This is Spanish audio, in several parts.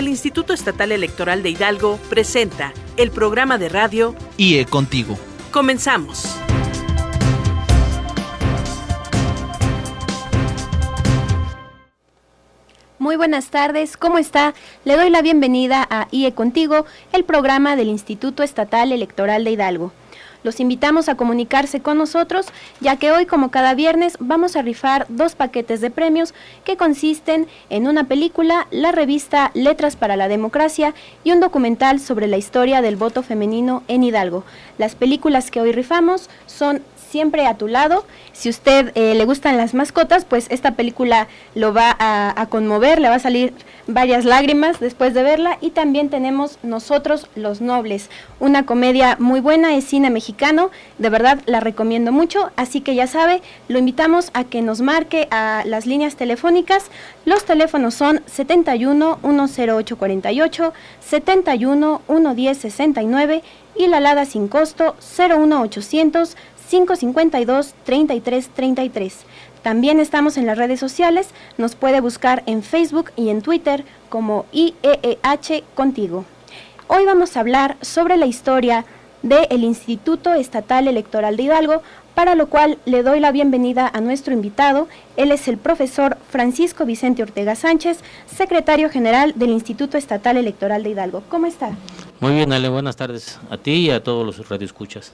el Instituto Estatal Electoral de Hidalgo presenta el programa de radio IE Contigo. Comenzamos. Muy buenas tardes, ¿cómo está? Le doy la bienvenida a IE Contigo, el programa del Instituto Estatal Electoral de Hidalgo. Los invitamos a comunicarse con nosotros, ya que hoy, como cada viernes, vamos a rifar 2 paquetes de premios que consisten en una película, la revista Letras para la Democracia y un documental sobre la historia del voto femenino en Hidalgo. Las películas que hoy rifamos son Siempre a tu lado. Si usted le gustan las mascotas, pues esta película lo va a conmover, le va a salir varias lágrimas después de verla. Y también tenemos Nosotros los Nobles, una comedia muy buena, es cine mexicano, de verdad la recomiendo mucho, así que ya sabe, lo invitamos a que nos marque a las líneas telefónicas. Los teléfonos son 71 108 48, 71 110 69 y la alada sin costo 01800 552-3333. También estamos en las redes sociales, nos puede buscar en Facebook y en Twitter como IEEH Contigo. Hoy vamos a hablar sobre la historia del Instituto Estatal Electoral de Hidalgo, para lo cual le doy la bienvenida a nuestro invitado. Él es el profesor Francisco Vicente Ortega Sánchez, secretario general del Instituto Estatal Electoral de Hidalgo. ¿Cómo está? Muy bien, Ale, buenas tardes a ti y a todos los radioescuchas.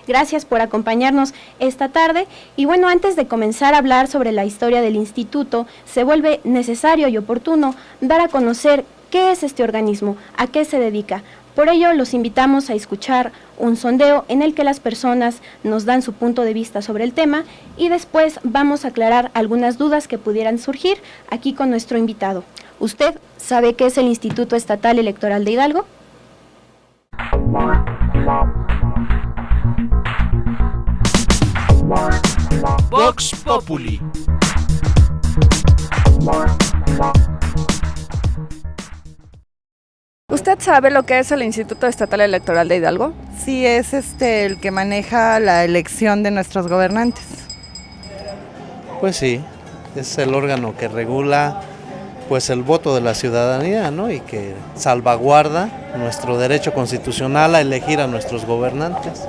Gracias por acompañarnos esta tarde. Y bueno, antes de comenzar a hablar sobre la historia del instituto, se vuelve necesario y oportuno dar a conocer qué es este organismo, a qué se dedica. Por ello, los invitamos a escuchar un sondeo en el que las personas nos dan su punto de vista sobre el tema y después vamos a aclarar algunas dudas que pudieran surgir aquí con nuestro invitado. ¿Usted sabe qué es el Instituto Estatal Electoral de Hidalgo? Vox Populi. ¿Usted sabe lo que es el Instituto Estatal Electoral de Hidalgo? Sí, es el que maneja la elección de nuestros gobernantes. Pues sí, es el órgano que regula pues el voto de la ciudadanía, ¿no? Y que salvaguarda nuestro derecho constitucional a elegir a nuestros gobernantes.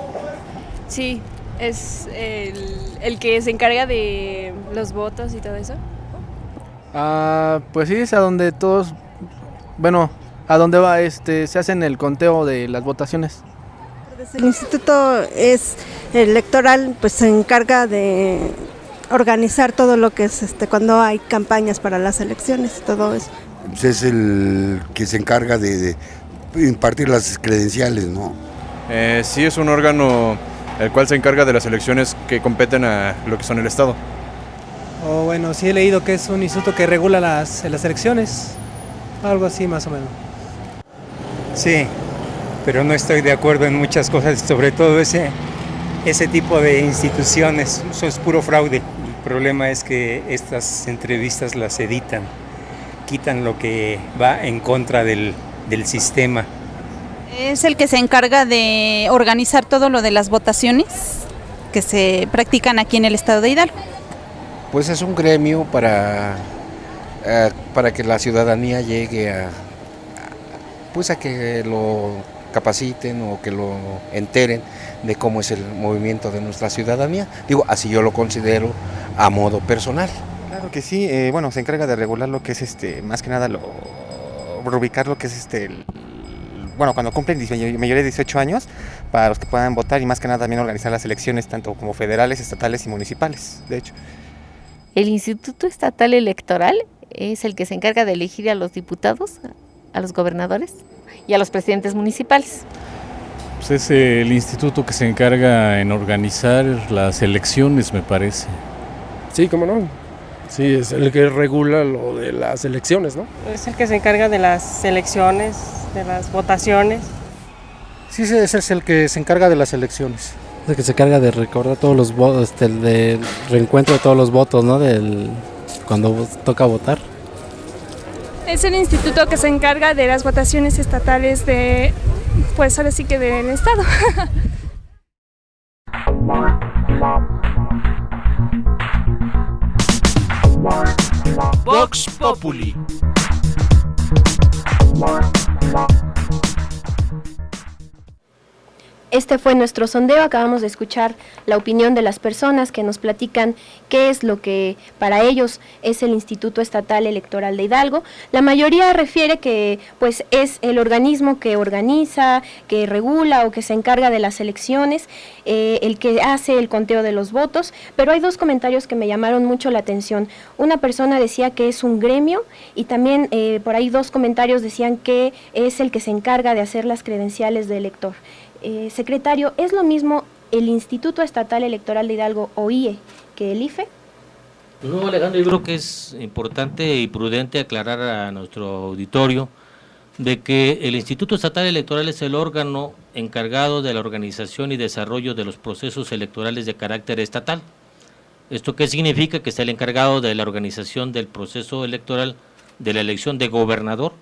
Sí, es el que se encarga de los votos y todo eso. Pues sí, es a donde todos, a donde va se hacen el conteo de las votaciones. El instituto es electoral, pues se encarga de organizar todo lo que es cuando hay campañas para las elecciones y todo eso. Pues es el que se encarga de impartir las credenciales, ¿no? Sí, es un órgano el cual se encarga de las elecciones que competen a lo que son el Estado. Bueno, sí he leído que es un instituto que regula las elecciones, algo así más o menos. Sí, pero no estoy de acuerdo en muchas cosas, sobre todo ese tipo de instituciones, eso es puro fraude. El problema es que estas entrevistas las editan, quitan lo que va en contra del sistema. Es el que se encarga de organizar todo lo de las votaciones que se practican aquí en el estado de Hidalgo. Pues es un gremio para que la ciudadanía llegue a que lo capaciten o que lo enteren de cómo es el movimiento de nuestra ciudadanía. Digo, así yo lo considero a modo personal. Claro que sí, se encarga de regular lo que es más que nada ubicar lo que es cuando cumplen mayoría de 18 años, para los que puedan votar y más que nada también organizar las elecciones tanto como federales, estatales y municipales, de hecho. El Instituto Estatal Electoral es el que se encarga de elegir a los diputados, a los gobernadores y a los presidentes municipales. Pues es el instituto que se encarga en organizar las elecciones, me parece. Sí, ¿cómo no? Sí, es el que regula lo de las elecciones, ¿no? Es el que se encarga de las elecciones, de las votaciones. Sí, ese es el que se encarga de las elecciones. Es el que se encarga de recordar todos los votos, del reencuentro de todos los votos, ¿no? Cuando toca votar. Es el instituto que se encarga de las votaciones estatales del estado. Vox Populi. Este fue nuestro sondeo. Acabamos de escuchar la opinión de las personas que nos platican qué es lo que para ellos es el Instituto Estatal Electoral de Hidalgo. La mayoría refiere que pues es el organismo que organiza, que regula o que se encarga de las elecciones, el que hace el conteo de los votos, pero hay dos comentarios que me llamaron mucho la atención. Una persona decía que es un gremio y también por ahí dos comentarios decían que es el que se encarga de hacer las credenciales de elector. Secretario, ¿es lo mismo el Instituto Estatal Electoral de Hidalgo o IE que el IFE? No, Alejandro, yo creo que es importante y prudente aclarar a nuestro auditorio de que el Instituto Estatal Electoral es el órgano encargado de la organización y desarrollo de los procesos electorales de carácter estatal. ¿Esto qué significa? Que es el encargado de la organización del proceso electoral de la elección de gobernador,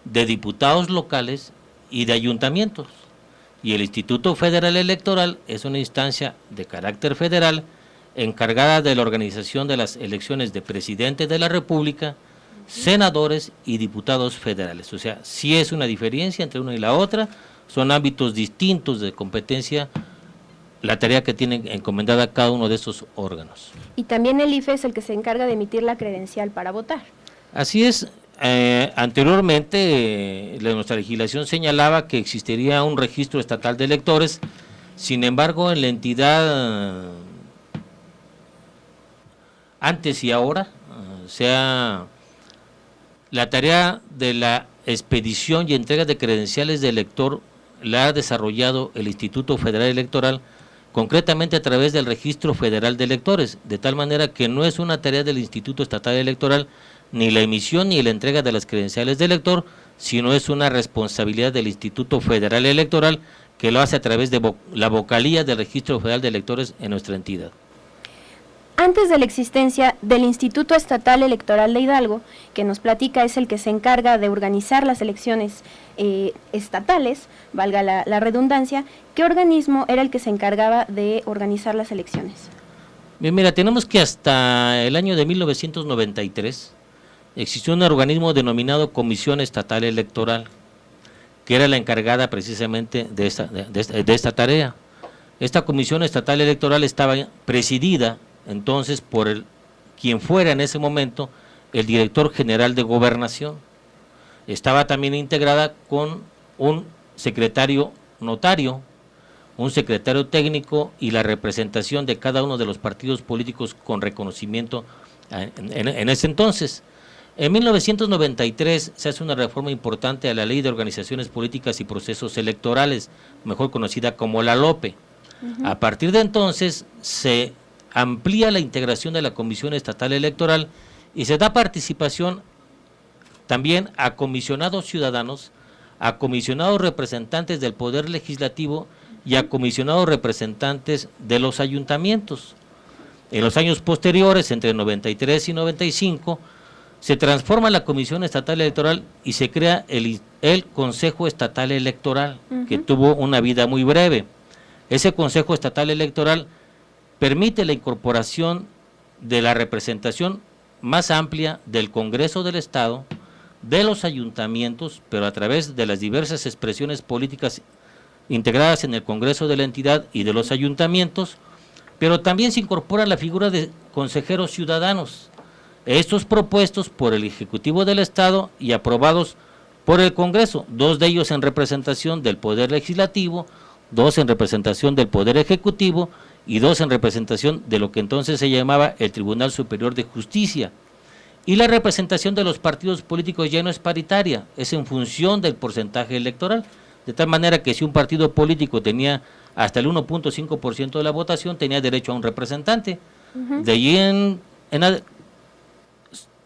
de diputados locales y de ayuntamientos. Y el Instituto Federal Electoral es una instancia de carácter federal encargada de la organización de las elecciones de presidente de la República, senadores y diputados federales. O sea, sí es una diferencia entre una y la otra, son ámbitos distintos de competencia, la tarea que tienen encomendada cada uno de estos órganos. Y también el IFE es el que se encarga de emitir la credencial para votar. Así es. Anteriormente nuestra legislación señalaba que existiría un registro estatal de electores, sin embargo en la entidad antes y ahora, la tarea de la expedición y entrega de credenciales de elector la ha desarrollado el Instituto Federal Electoral, concretamente a través del Registro Federal de Electores, de tal manera que no es una tarea del Instituto Estatal Electoral ni la emisión ni la entrega de las credenciales de elector, sino es una responsabilidad del Instituto Federal Electoral, que lo hace a través de la vocalía del Registro Federal de Electores en nuestra entidad. Antes de la existencia del Instituto Estatal Electoral de Hidalgo, que nos platica es el que se encarga de organizar las elecciones estatales, valga la redundancia, ¿qué organismo era el que se encargaba de organizar las elecciones? Bien, mira, tenemos que hasta el año de 1993 existió un organismo denominado Comisión Estatal Electoral, que era la encargada precisamente de esta tarea. Esta Comisión Estatal Electoral estaba presidida entonces por quien fuera en ese momento el director general de Gobernación. Estaba también integrada con un secretario notario, un secretario técnico y la representación de cada uno de los partidos políticos con reconocimiento en ese entonces. En 1993 se hace una reforma importante a la Ley de Organizaciones Políticas y Procesos Electorales, mejor conocida como la LOPE. A partir de entonces se amplía la integración de la Comisión Estatal Electoral y se da participación también a comisionados ciudadanos, a comisionados representantes del Poder Legislativo y a comisionados representantes de los ayuntamientos. En los años posteriores, entre 93 y 95, se transforma la Comisión Estatal Electoral y se crea el Consejo Estatal Electoral, que tuvo una vida muy breve. Ese Consejo Estatal Electoral permite la incorporación de la representación más amplia del Congreso del Estado, de los ayuntamientos, pero a través de las diversas expresiones políticas integradas en el Congreso de la entidad y de los ayuntamientos, pero también se incorpora la figura de consejeros ciudadanos, estos propuestos por el Ejecutivo del Estado y aprobados por el Congreso, dos de ellos en representación del Poder Legislativo, dos en representación del Poder Ejecutivo y dos en representación de lo que entonces se llamaba el Tribunal Superior de Justicia. Y la representación de los partidos políticos ya no es paritaria, es en función del porcentaje electoral, de tal manera que si un partido político tenía hasta el 1.5% de la votación, tenía derecho a un representante, de allí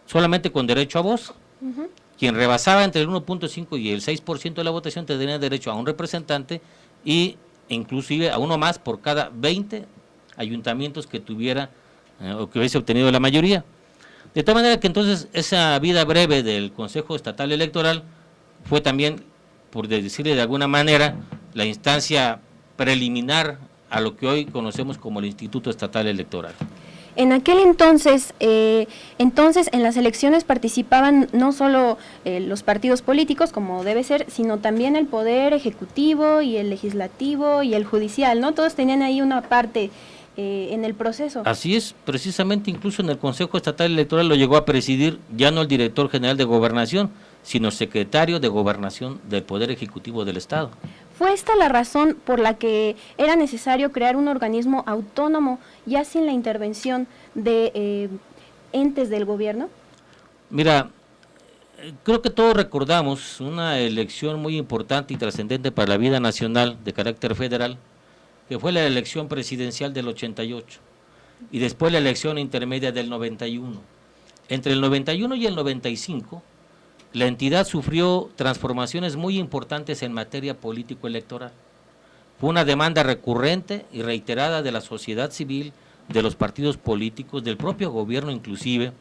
solamente con derecho a voz. Quien rebasaba entre el 1.5 y el 6% de la votación tendría derecho a un representante y inclusive a uno más por cada 20 ayuntamientos que tuviera o que hubiese obtenido la mayoría. De tal manera que entonces esa vida breve del Consejo Estatal Electoral fue también, por decirle de alguna manera, la instancia preliminar a lo que hoy conocemos como el Instituto Estatal Electoral. En aquel entonces, en las elecciones participaban no solo los partidos políticos, como debe ser, sino también el poder ejecutivo y el legislativo y el judicial, ¿no? Todos tenían ahí una parte en el proceso. Así es, precisamente incluso en el Consejo Estatal Electoral lo llegó a presidir ya no el director general de Gobernación, sino el secretario de Gobernación del Poder Ejecutivo del Estado. ¿Fue esta la razón por la que era necesario crear un organismo autónomo, ya sin la intervención de entes del gobierno? Mira, creo que todos recordamos una elección muy importante y trascendente para la vida nacional de carácter federal, que fue la elección presidencial del 88 y después la elección intermedia del 91. Entre el 91 y el 95, la entidad sufrió transformaciones muy importantes en materia político-electoral. Fue una demanda recurrente y reiterada de la sociedad civil, de los partidos políticos, del propio gobierno inclusive,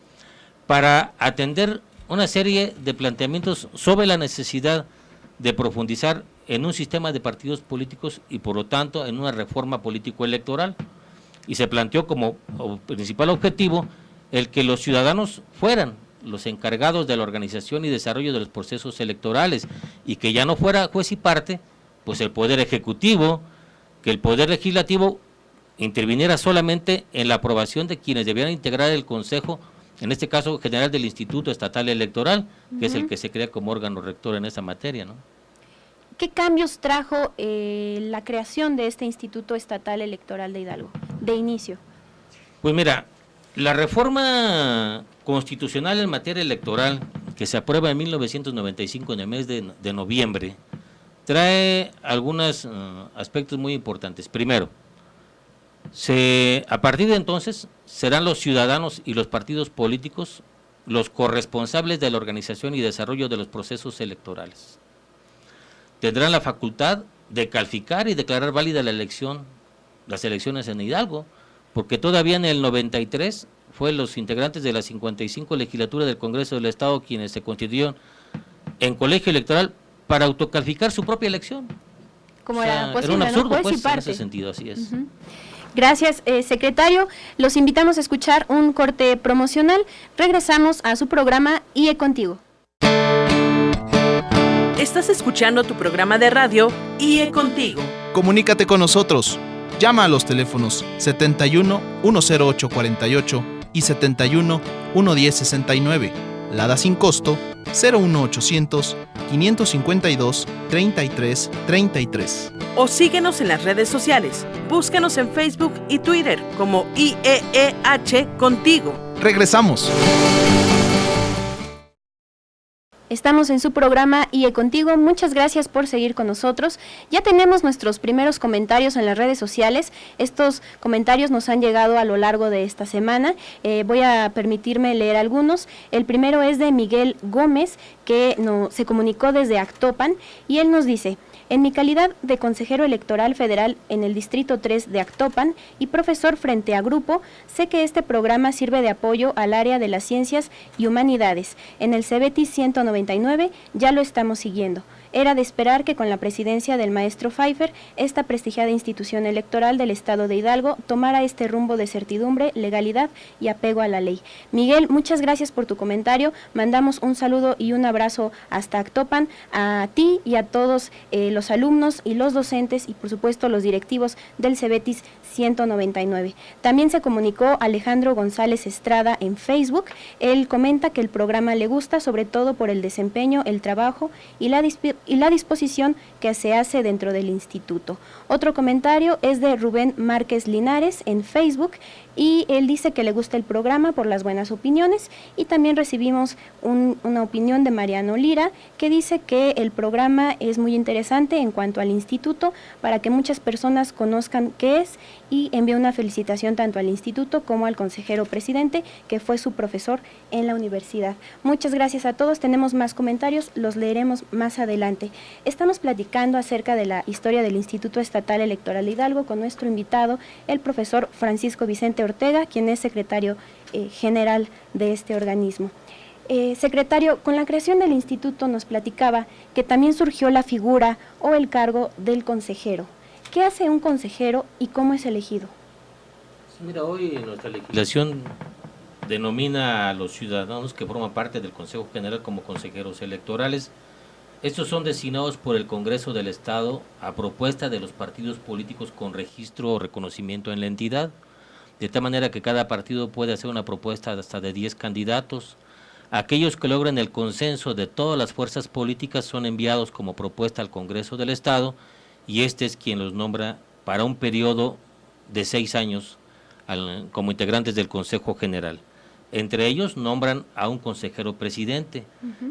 para atender una serie de planteamientos sobre la necesidad de profundizar en un sistema de partidos políticos y por lo tanto en una reforma político-electoral. Y se planteó como principal objetivo el que los ciudadanos fueran los encargados de la organización y desarrollo de los procesos electorales y que ya no fuera juez y parte, pues el Poder Ejecutivo, que el Poder Legislativo interviniera solamente en la aprobación de quienes debieran integrar el Consejo, en este caso general del Instituto Estatal Electoral, que es el que se crea como órgano rector en esa materia, ¿no? ¿Qué cambios trajo la creación de este Instituto Estatal Electoral de Hidalgo, de inicio? Pues mira, la reforma constitucional en materia electoral, que se aprueba en 1995 en el mes de noviembre, trae algunos aspectos muy importantes. Primero, a partir de entonces serán los ciudadanos y los partidos políticos los corresponsables de la organización y desarrollo de los procesos electorales. Tendrán la facultad de calificar y declarar válida las elecciones en Hidalgo, porque todavía en el 93 fue los integrantes de la 55 legislatura del Congreso del Estado quienes se constituyeron en colegio electoral para autocalificar su propia elección. Como era posible, un absurdo, ¿no? pues, en ese sentido, así es. Gracias, secretario. Los invitamos a escuchar un corte promocional. Regresamos a su programa IE Contigo. Estás escuchando tu programa de radio IE Contigo. Comunícate con nosotros. Llama a los teléfonos 71 108 48 y 71 110 69. Lada sin costo 01800 552 33 33. O síguenos en las redes sociales. Búscanos en Facebook y Twitter como IEEH Contigo. Regresamos. Estamos en su programa IE Contigo. Muchas gracias por seguir con nosotros. Ya tenemos nuestros primeros comentarios en las redes sociales. Estos comentarios nos han llegado a lo largo de esta semana. Voy a permitirme leer algunos. El primero es de Miguel Gómez, que se comunicó desde Actopan, y él nos dice: en mi calidad de consejero electoral federal en el Distrito 3 de Actopan y profesor frente a grupo, sé que este programa sirve de apoyo al área de las ciencias y humanidades. En el CEBETIS 199 ya lo estamos siguiendo. Era de esperar que con la presidencia del maestro Pfeiffer, esta prestigiada institución electoral del Estado de Hidalgo tomara este rumbo de certidumbre, legalidad y apego a la ley. Miguel, muchas gracias por tu comentario. Mandamos un saludo y un abrazo hasta Actopan, a ti y a todos los alumnos y los docentes y por supuesto los directivos del CEBETIS 199. También se comunicó Alejandro González Estrada en Facebook. Él comenta que el programa le gusta sobre todo por el desempeño, el trabajo y la disposición que se hace dentro del instituto. Otro comentario es de Rubén Márquez Linares en Facebook y él dice que le gusta el programa por las buenas opiniones, y también recibimos una opinión de Mariano Lira que dice que el programa es muy interesante en cuanto al instituto para que muchas personas conozcan qué es, y envía una felicitación tanto al instituto como al consejero presidente que fue su profesor en la universidad. Muchas gracias a todos. Tenemos más comentarios, los leeremos más adelante. Estamos platicando acerca de la historia del Instituto Estatal Electoral de Hidalgo con nuestro invitado, el profesor Francisco Vicente Ortega, quien es secretario general de este organismo. Secretario, con la creación del instituto nos platicaba que también surgió la figura o el cargo del consejero. ¿Qué hace un consejero y cómo es elegido? Mira, hoy nuestra legislación denomina a los ciudadanos que forman parte del Consejo General como consejeros electorales. Estos son designados por el Congreso del Estado a propuesta de los partidos políticos con registro o reconocimiento en la entidad, de tal manera que cada partido puede hacer una propuesta hasta de 10 candidatos. Aquellos que logren el consenso de todas las fuerzas políticas son enviados como propuesta al Congreso del Estado y este es quien los nombra para un periodo de 6 años como integrantes del Consejo General. Entre ellos nombran a un consejero presidente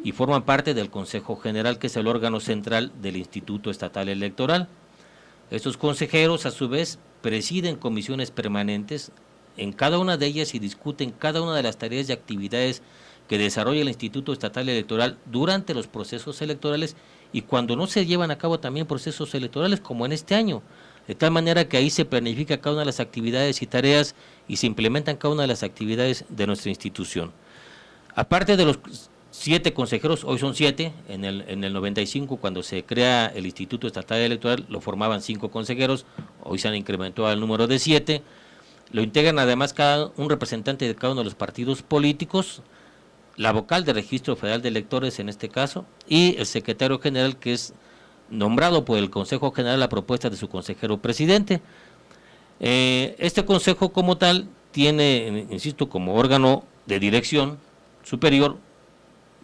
y forman parte del Consejo General, que es el órgano central del Instituto Estatal Electoral. Estos consejeros, a su vez, presiden comisiones permanentes en cada una de ellas y discuten cada una de las tareas y actividades que desarrolla el Instituto Estatal Electoral durante los procesos electorales y cuando no se llevan a cabo también procesos electorales, como en este año. De tal manera que ahí se planifica cada una de las actividades y tareas y se implementan cada una de las actividades de nuestra institución. Aparte de los 7 consejeros, hoy son 7, en el 95 cuando se crea el Instituto Estatal Electoral lo formaban 5 consejeros, hoy se han incrementado al número de 7, lo integran además un representante de cada uno de los partidos políticos, la vocal de Registro Federal de Electores en este caso, y el secretario general, que es nombrado por el Consejo General a propuesta de su consejero presidente. Este consejo como tal tiene, insisto, como órgano de dirección superior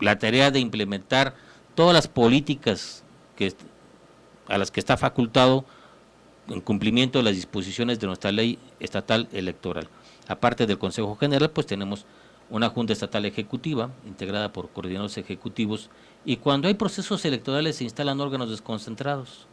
la tarea de implementar todas las políticas a las que está facultado en cumplimiento de las disposiciones de nuestra ley estatal electoral. Aparte del Consejo General, pues tenemos una Junta Estatal Ejecutiva, integrada por coordinadores ejecutivos, y cuando hay procesos electorales se instalan órganos desconcentrados,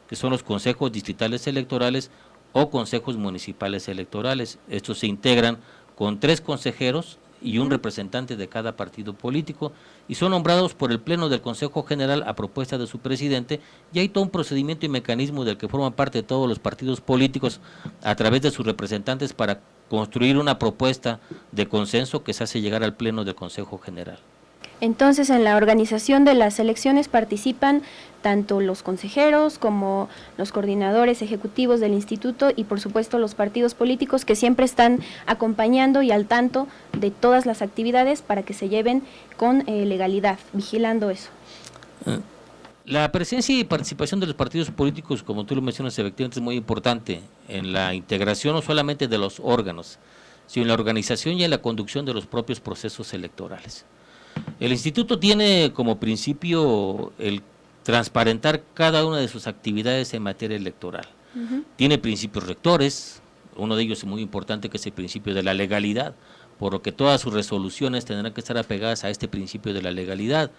que son los consejos distritales electorales o consejos municipales electorales. Estos se integran con 3 consejeros y un representante de cada partido político, y son nombrados por el Pleno del Consejo General a propuesta de su presidente, y hay todo un procedimiento y mecanismo del que forman parte de todos los partidos políticos a través de sus representantes para construir una propuesta de consenso que se hace llegar al Pleno del Consejo General. Entonces, en la organización de las elecciones participan tanto los consejeros como los coordinadores ejecutivos del instituto y, por supuesto, los partidos políticos que siempre están acompañando y al tanto de todas las actividades para que se lleven con legalidad, vigilando eso. La presencia y participación de los partidos políticos, como tú lo mencionas, efectivamente es muy importante en la integración no solamente de los órganos, sino en la organización y en la conducción de los propios procesos electorales. El instituto tiene como principio el transparentar cada una de sus actividades en materia electoral. Tiene principios rectores, uno de ellos es muy importante, que es el principio de la legalidad, por lo que todas sus resoluciones tendrán que estar apegadas a este principio de la legalidad.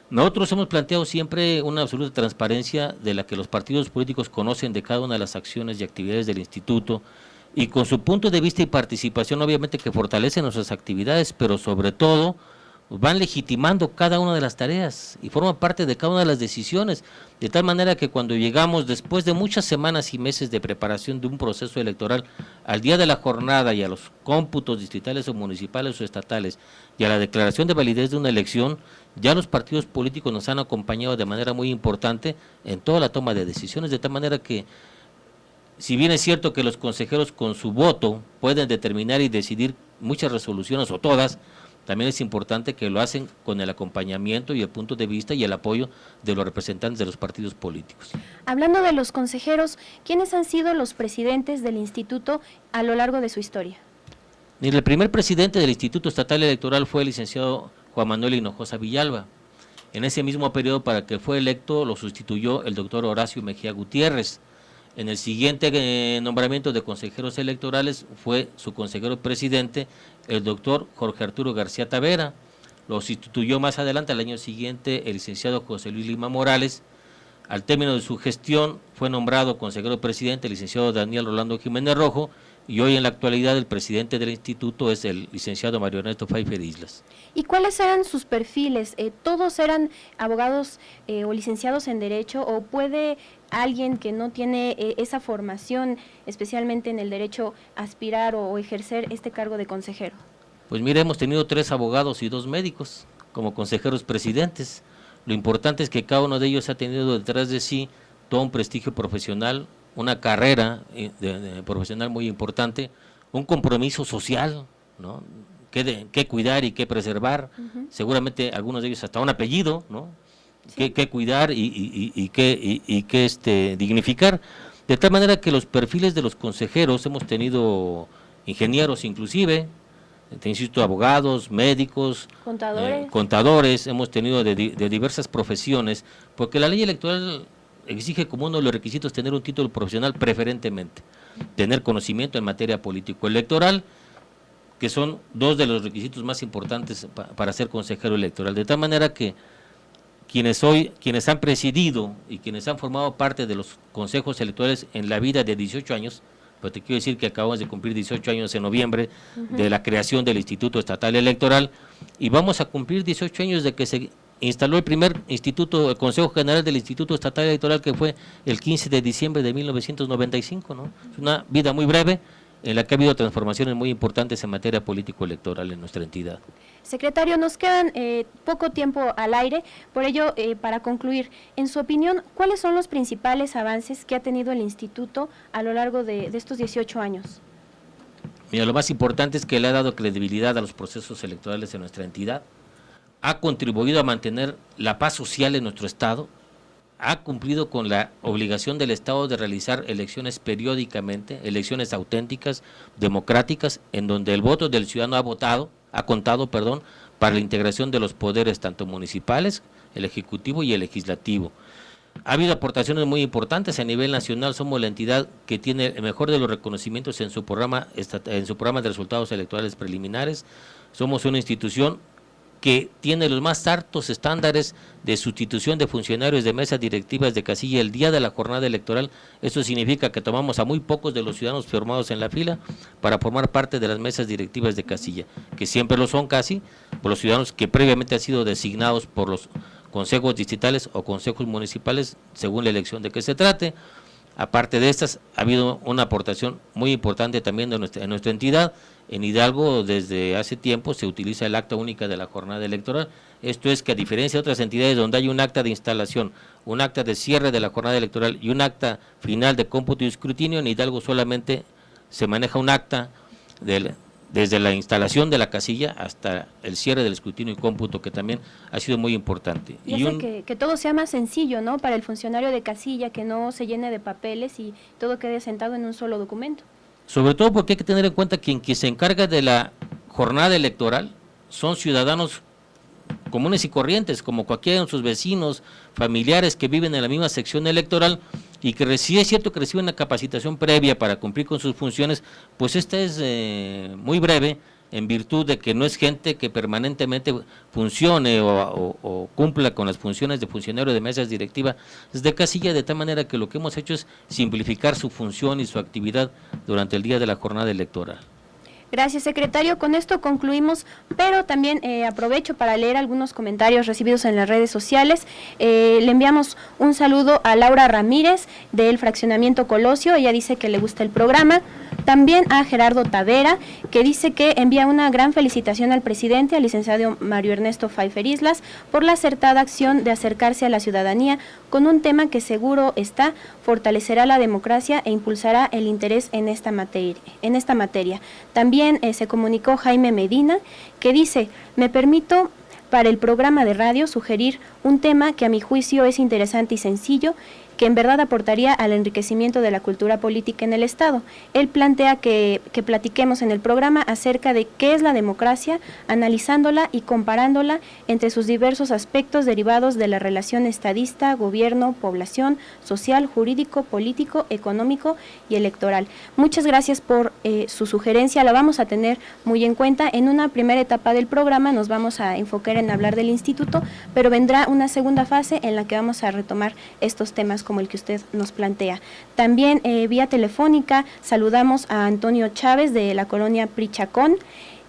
Nosotros hemos planteado siempre una absoluta transparencia de la que los partidos políticos conocen de cada una de las acciones y actividades del instituto, y con su punto de vista y participación obviamente que fortalecen nuestras actividades, pero sobre todo van legitimando cada una de las tareas y forman parte de cada una de las decisiones, de tal manera que cuando llegamos después de muchas semanas y meses de preparación de un proceso electoral al día de la jornada y a los cómputos distritales o municipales o estatales y a la declaración de validez de una elección, ya los partidos políticos nos han acompañado de manera muy importante en toda la toma de decisiones, de tal manera que si bien es cierto que los consejeros con su voto pueden determinar y decidir muchas resoluciones o todas, también es importante que lo hacen con el acompañamiento y el punto de vista y el apoyo de los representantes de los partidos políticos. Hablando de los consejeros, ¿quiénes han sido los presidentes del instituto a lo largo de su historia? El primer presidente del Instituto Estatal Electoral fue el licenciado Juan Manuel Hinojosa Villalba. En ese mismo periodo, para que fue electo, lo sustituyó el doctor Horacio Mejía Gutiérrez. En el siguiente nombramiento de consejeros electorales fue su consejero presidente, el doctor Jorge Arturo García Tavera. Lo sustituyó más adelante, al año siguiente, el licenciado José Luis Lima Morales. Al término de su gestión fue nombrado consejero presidente el licenciado Daniel Rolando Jiménez Rojo, y hoy en la actualidad el presidente del instituto es el licenciado Mario Ernesto Pfeiffer Islas. ¿Y cuáles eran sus perfiles? ¿Todos eran abogados o licenciados en Derecho, o puede alguien que no tiene esa formación, especialmente en el derecho, aspirar o ejercer este cargo de consejero? Pues mira, hemos tenido 3 abogados y 2 médicos como consejeros presidentes. Lo importante es que cada uno de ellos ha tenido detrás de sí todo un prestigio profesional, una carrera profesional muy importante, un compromiso social, ¿no? Que cuidar y que preservar, seguramente algunos de ellos hasta un apellido, ¿no? Sí. Que cuidar y que dignificar, de tal manera que los perfiles de los consejeros, hemos tenido ingenieros inclusive, insisto, abogados, médicos, contadores, hemos tenido de diversas profesiones, porque la ley electoral exige como uno de los requisitos tener un título profesional preferentemente, tener conocimiento en materia político-electoral, que son dos de los requisitos más importantes para ser consejero electoral, de tal manera que quienes han presidido y quienes han formado parte de los consejos electorales en la vida de 18 años, pero te quiero decir que acabamos de cumplir 18 años en noviembre de la creación del Instituto Estatal Electoral, y vamos a cumplir 18 años de que se instaló el primer instituto, el Consejo General del Instituto Estatal Electoral, que fue el 15 de diciembre de 1995, ¿no? Es una vida muy breve en la que ha habido transformaciones muy importantes en materia político-electoral en nuestra entidad. Secretario, nos quedan poco tiempo al aire, por ello, para concluir, en su opinión, ¿cuáles son los principales avances que ha tenido el instituto a lo largo de estos 18 años? Mira, lo más importante es que le ha dado credibilidad a los procesos electorales de nuestra entidad, ha contribuido a mantener la paz social en nuestro estado, ha cumplido con la obligación del Estado de realizar elecciones periódicamente, elecciones auténticas, democráticas, en donde el voto del ciudadano ha contado para la integración de los poderes tanto municipales, el ejecutivo y el legislativo. Ha habido aportaciones muy importantes a nivel nacional, somos la entidad que tiene el mejor de los reconocimientos en su programa de resultados electorales preliminares, somos una institución que tiene los más altos estándares de sustitución de funcionarios de mesas directivas de casilla el día de la jornada electoral. Eso significa que tomamos a muy pocos de los ciudadanos formados en la fila para formar parte de las mesas directivas de casilla, que siempre lo son casi, por los ciudadanos que previamente han sido designados por los consejos distritales o consejos municipales, según la elección de que se trate. Aparte de estas, ha habido una aportación muy importante también en nuestra entidad. En Hidalgo, desde hace tiempo, se utiliza el acta única de la jornada electoral. Esto es que, a diferencia de otras entidades donde hay un acta de instalación, un acta de cierre de la jornada electoral y un acta final de cómputo y escrutinio, en Hidalgo solamente se maneja un acta desde la instalación de la casilla hasta el cierre del escrutinio y cómputo, que también ha sido muy importante. Y hace que todo sea más sencillo, ¿no?, para el funcionario de casilla, que no se llene de papeles y todo quede sentado en un solo documento. Sobre todo porque hay que tener en cuenta que quien se encarga de la jornada electoral son ciudadanos comunes y corrientes, como cualquiera de sus vecinos, familiares que viven en la misma sección electoral, y que sí es cierto que reciben una capacitación previa para cumplir con sus funciones, pues esta es muy breve, en virtud de que no es gente que permanentemente funcione o cumpla con las funciones de funcionario de mesas directivas de casilla, de tal manera que lo que hemos hecho es simplificar su función y su actividad durante el día de la jornada electoral. Gracias, secretario. Con esto concluimos, pero también aprovecho para leer algunos comentarios recibidos en las redes sociales. Le enviamos un saludo a Laura Ramírez del Fraccionamiento Colosio, ella dice que le gusta el programa. También a Gerardo Tavera, que dice que envía una gran felicitación al presidente, al licenciado Mario Ernesto Pfeiffer Islas, por la acertada acción de acercarse a la ciudadanía con un tema que seguro fortalecerá la democracia e impulsará el interés en esta materia. También se comunicó Jaime Medina, que dice: me permito para el programa de radio sugerir un tema que a mi juicio es interesante y sencillo, que en verdad aportaría al enriquecimiento de la cultura política en el Estado. Él plantea que platiquemos en el programa acerca de qué es la democracia, analizándola y comparándola entre sus diversos aspectos derivados de la relación estadista, gobierno, población, social, jurídico, político, económico y electoral. Muchas gracias por su sugerencia, la vamos a tener muy en cuenta. En una primera etapa del programa nos vamos a enfocar en hablar del instituto, pero vendrá una segunda fase en la que vamos a retomar estos temas como el que usted nos plantea. También vía telefónica saludamos a Antonio Chávez de la colonia Prichacón,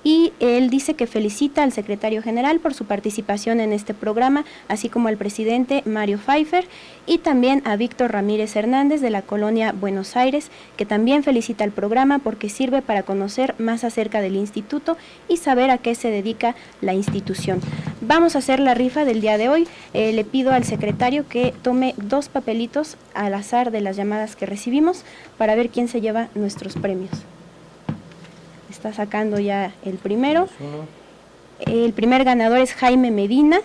y él dice que felicita al secretario general por su participación en este programa, así como al presidente Mario Pfeiffer, y también a Víctor Ramírez Hernández de la colonia Buenos Aires, que también felicita el programa porque sirve para conocer más acerca del instituto y saber a qué se dedica la institución. Vamos a hacer la rifa del día de hoy. Le pido al secretario que tome 2 papelitos al azar de las llamadas que recibimos para ver quién se lleva nuestros premios. está sacando ya el primero. El primer ganador es Jaime Medina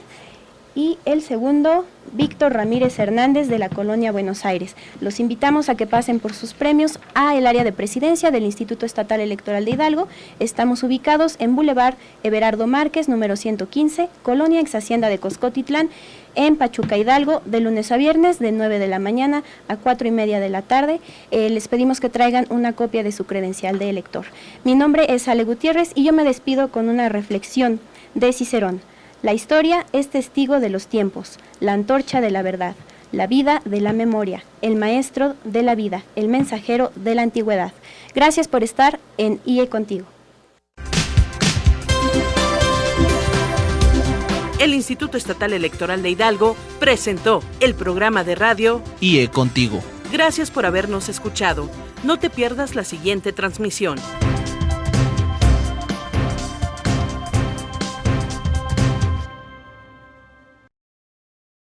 y el segundo, Víctor Ramírez Hernández, de la Colonia Buenos Aires. Los invitamos a que pasen por sus premios a el área de presidencia del Instituto Estatal Electoral de Hidalgo. Estamos ubicados en Boulevard Everardo Márquez, número 115, Colonia Ex Hacienda de Coscotitlán, en Pachuca, Hidalgo, de lunes a viernes, de 9 de la mañana a 4:30 de la tarde. Les pedimos que traigan una copia de su credencial de elector. Mi nombre es Ale Gutiérrez y yo me despido con una reflexión de Cicerón. La historia es testigo de los tiempos, la antorcha de la verdad, la vida de la memoria, el maestro de la vida, el mensajero de la antigüedad. Gracias por estar en IE Contigo. El Instituto Estatal Electoral de Hidalgo presentó el programa de radio IE Contigo. Gracias por habernos escuchado. No te pierdas la siguiente transmisión.